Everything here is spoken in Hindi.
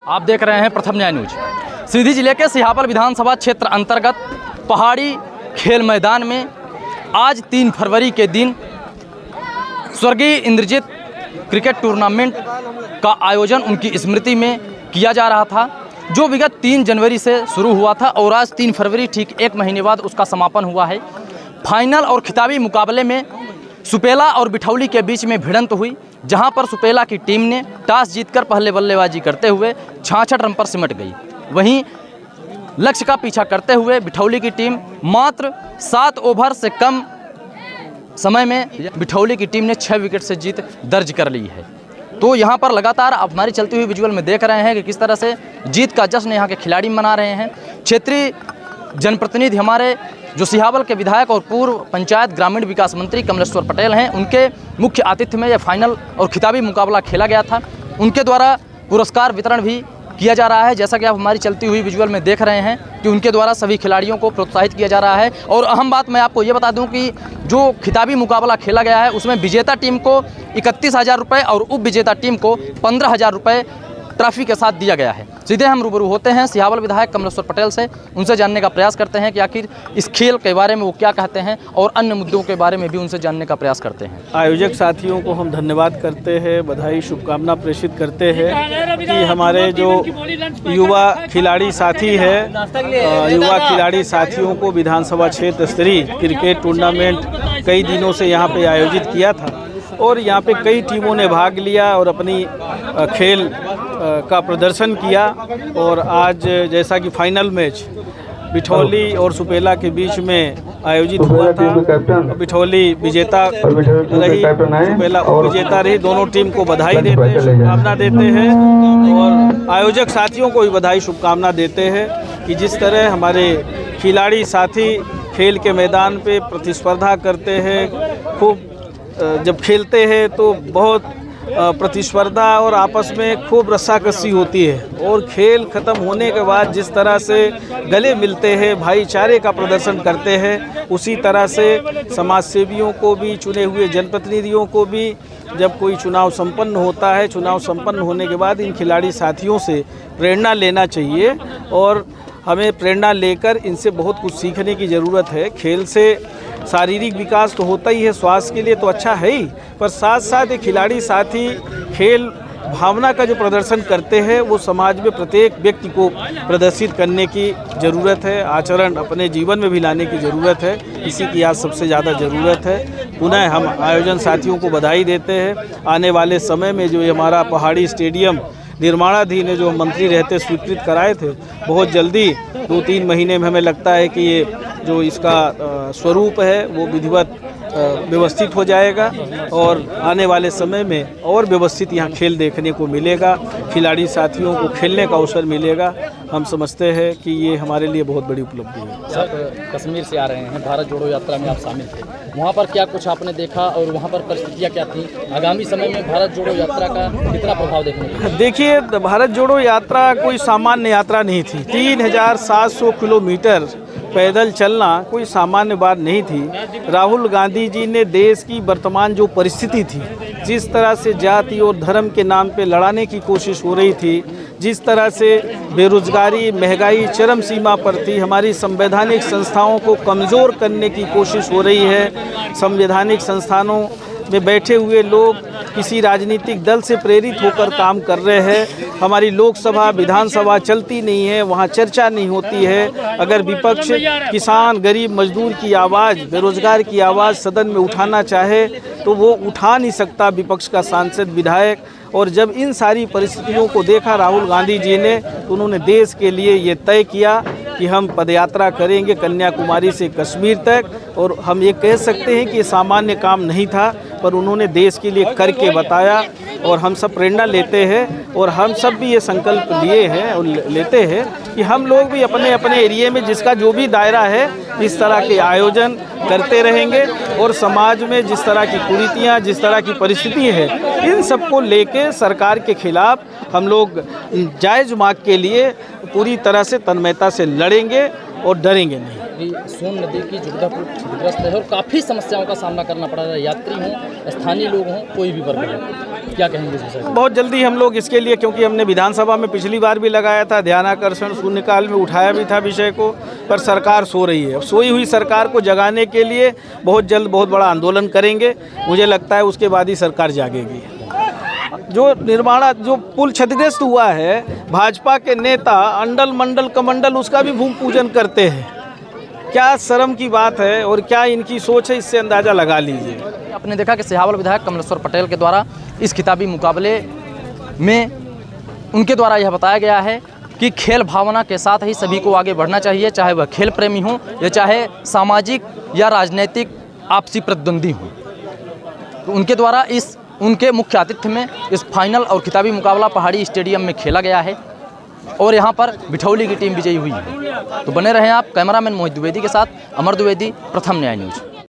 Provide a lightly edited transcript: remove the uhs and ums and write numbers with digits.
आप देख रहे हैं प्रथम न्याय न्यूज। सीधी जिले के सिहापल विधानसभा क्षेत्र अंतर्गत पहाड़ी खेल मैदान में आज 3 फरवरी के दिन स्वर्गीय इंद्रजीत क्रिकेट टूर्नामेंट का आयोजन उनकी स्मृति में किया जा रहा था, जो विगत 3 जनवरी से शुरू हुआ था और आज 3 फरवरी ठीक 1 महीने बाद उसका समापन हुआ है। फाइनल और खिताबी मुकाबले में सुपेला और बिठौली के बीच में भिड़ंत हुई, जहां पर सुपेला की टीम ने टॉस जीतकर पहले बल्लेबाजी करते हुए 66 रन पर सिमट गई। वहीं लक्ष्य का पीछा करते हुए बिठौली की टीम मात्र 7 ओवर से कम समय में बिठौली की टीम ने 6 विकेट से जीत दर्ज कर ली है। तो यहाँ पर लगातार आप हमारी चलती हुई विजुअल में देख रहे हैं कि किस तरह से जीत का जश्न यहाँ के खिलाड़ी मना रहे हैं। क्षेत्रीय जनप्रतिनिधि हमारे जो सिहावल के विधायक और पूर्व पंचायत ग्रामीण विकास मंत्री कमलेश्वर पटेल हैं, उनके मुख्य आतिथ्य में यह फाइनल और खिताबी मुकाबला खेला गया था। उनके द्वारा पुरस्कार वितरण भी किया जा रहा है, जैसा कि आप हमारी चलती हुई विजुअल में देख रहे हैं कि उनके द्वारा सभी खिलाड़ियों को प्रोत्साहित किया जा रहा है। और अहम बात मैं आपको ये बता दूं कि जो खिताबी मुकाबला खेला गया है उसमें विजेता टीम को 31,000 रुपये और उप विजेता टीम को 15,000 रुपये ट्रॉफी के साथ दिया गया है। सीधे हम रूबरू होते हैं सिहावल विधायक कमलेश्वर पटेल से, उनसे जानने का प्रयास करते हैं कि आखिर इस खेल के बारे में वो क्या कहते हैं और अन्य मुद्दों के बारे में भी उनसे जानने का प्रयास करते हैं। आयोजक साथियों को हम धन्यवाद करते हैं, बधाई शुभकामना प्रेषित करते हैं कि हमारे जो युवा खिलाड़ी साथी है, युवा खिलाड़ी साथियों को विधानसभा क्षेत्र स्तरीय क्रिकेट टूर्नामेंट कई दिनों से यहाँ पे आयोजित किया था और यहाँ पे कई टीमों ने भाग लिया और अपनी खेल का प्रदर्शन किया। और आज जैसा कि फाइनल मैच बिठौली और सुपेला के बीच में आयोजित हुआ था, बिठौली विजेता रही, सुपेला उपविजेता रही। दोनों टीम को बधाई देते हैं, शुभकामना देते हैं और आयोजक साथियों को भी बधाई शुभकामना देते हैं कि जिस तरह हमारे खिलाड़ी साथी खेल के मैदान पे प्रतिस्पर्धा करते हैं, खूब जब खेलते हैं तो बहुत प्रतिस्पर्धा और आपस में खूब रस्साकसी होती है और खेल ख़त्म होने के बाद जिस तरह से गले मिलते हैं, भाईचारे का प्रदर्शन करते हैं, उसी तरह से समाजसेवियों को भी, चुने हुए जनप्रतिनिधियों को भी जब कोई चुनाव संपन्न होता है, चुनाव संपन्न होने के बाद इन खिलाड़ी साथियों से प्रेरणा लेना चाहिए और हमें प्रेरणा लेकर इनसे बहुत कुछ सीखने की ज़रूरत है। खेल से शारीरिक विकास तो होता ही है, स्वास्थ्य के लिए तो अच्छा है ही, पर साथ साथ ये खिलाड़ी साथी खेल भावना का जो प्रदर्शन करते हैं वो समाज में प्रत्येक व्यक्ति को प्रदर्शित करने की ज़रूरत है, आचरण अपने जीवन में भी लाने की ज़रूरत है। इसी की आज सबसे ज़्यादा ज़रूरत है। पुनः हम आयोजन साथियों को बधाई देते हैं। आने वाले समय में जो हमारा पहाड़ी स्टेडियम निर्माणाधीन है, जो मंत्री रहते स्वीकृत कराए थे, बहुत जल्दी 2-3 महीने में हमें लगता है कि ये जो इसका स्वरूप है वो विधिवत व्यवस्थित हो जाएगा और आने वाले समय में और व्यवस्थित यहाँ खेल देखने को मिलेगा, खिलाड़ी साथियों को खेलने का अवसर मिलेगा। हम समझते हैं कि ये हमारे लिए बहुत बड़ी उपलब्धि है। सर, कश्मीर से आ रहे हैं, भारत जोड़ो यात्रा में आप शामिल थे, वहाँ पर क्या कुछ आपने देखा और वहाँ पर परिस्थितियाँ क्या थी? आगामी समय में भारत जोड़ो यात्रा का कितना प्रभाव देखने को मिला? देखिए, भारत जोड़ो यात्रा कोई सामान्य यात्रा नहीं थी। 3,700 किलोमीटर पैदल चलना कोई सामान्य बात नहीं थी। राहुल गांधी जी ने देश की वर्तमान जो परिस्थिति थी, जिस तरह से जाति और धर्म के नाम पे लड़ाने की कोशिश हो रही थी, जिस तरह से बेरोजगारी, महंगाई चरम सीमा पर थी, हमारी संवैधानिक संस्थाओं को कमज़ोर करने की कोशिश हो रही है। संवैधानिक संस्थानों में बैठे हुए लोग किसी राजनीतिक दल से प्रेरित होकर काम कर रहे हैं। हमारी लोकसभा, विधानसभा चलती नहीं है, वहाँ चर्चा नहीं होती है। अगर विपक्ष किसान, गरीब, मजदूर की आवाज़, बेरोजगार की आवाज़ सदन में उठाना चाहे तो वो उठा नहीं सकता विपक्ष का सांसद, विधायक। और जब इन सारी परिस्थितियों को देखा राहुल गांधी जी ने, तो उन्होंने देश के लिए ये तय किया कि हम पदयात्रा करेंगे कन्याकुमारी से कश्मीर तक। और हम ये कह सकते हैं कि ये सामान्य काम नहीं था, पर उन्होंने देश के लिए करके बताया और हम सब प्रेरणा लेते हैं और हम सब भी ये संकल्प लिए हैं और लेते हैं कि हम लोग भी अपने अपने एरिया में जिसका जो भी दायरा है इस तरह के आयोजन करते रहेंगे और समाज में जिस तरह की कुरीतियाँ, जिस तरह की परिस्थिति है, इन सबको लेके सरकार के खिलाफ हम लोग जायज़ मांग के लिए पूरी तरह से तन्मयता से लड़ेंगे और डरेंगे नहीं। सोन नदी की दुर्घटनापूर्ण क्षतिग्रस्त है और काफ़ी समस्याओं का सामना करना पड़ रहा है, यात्री हों, स्थानीय लोग हों, कोई भी वर्ग हो। क्या कहेंगे इस विषय में? बहुत जल्दी हम लोग इसके लिए, क्योंकि हमने विधानसभा में पिछली बार भी लगाया था, ध्यानाकर्षण शून्यकाल में उठाया भी था विषय को, पर सरकार सो रही है। सोई हुई सरकार को जगाने के लिए बहुत जल्द बहुत बड़ा आंदोलन करेंगे। मुझे लगता है उसके बाद ही सरकार जागेगी। जो पुल क्षतिग्रस्त हुआ है, भाजपा के नेता अंडल मंडल कमंडल उसका भी भूमि पूजन करते हैं। क्या शर्म की बात है और क्या इनकी सोच है, इससे अंदाज़ा लगा लीजिए। आपने देखा कि सिहावल विधायक कमलेश्वर पटेल के द्वारा इस खिताबी मुकाबले में उनके द्वारा यह बताया गया है कि खेल भावना के साथ ही सभी को आगे बढ़ना चाहिए, चाहे वह खेल प्रेमी हो या चाहे सामाजिक या राजनीतिक आपसी प्रतिद्वंदी हो। तो उनके द्वारा उनके मुख्य आतिथ्य में इस फाइनल और खिताबी मुकाबला पहाड़ी स्टेडियम में खेला गया है और यहाँ पर बिठौली की टीम विजयी हुई है। तो बने रहें आप। कैमरामैन मोहित द्विवेदी के साथ अमर द्विवेदी, प्रथम न्याय न्यूज़।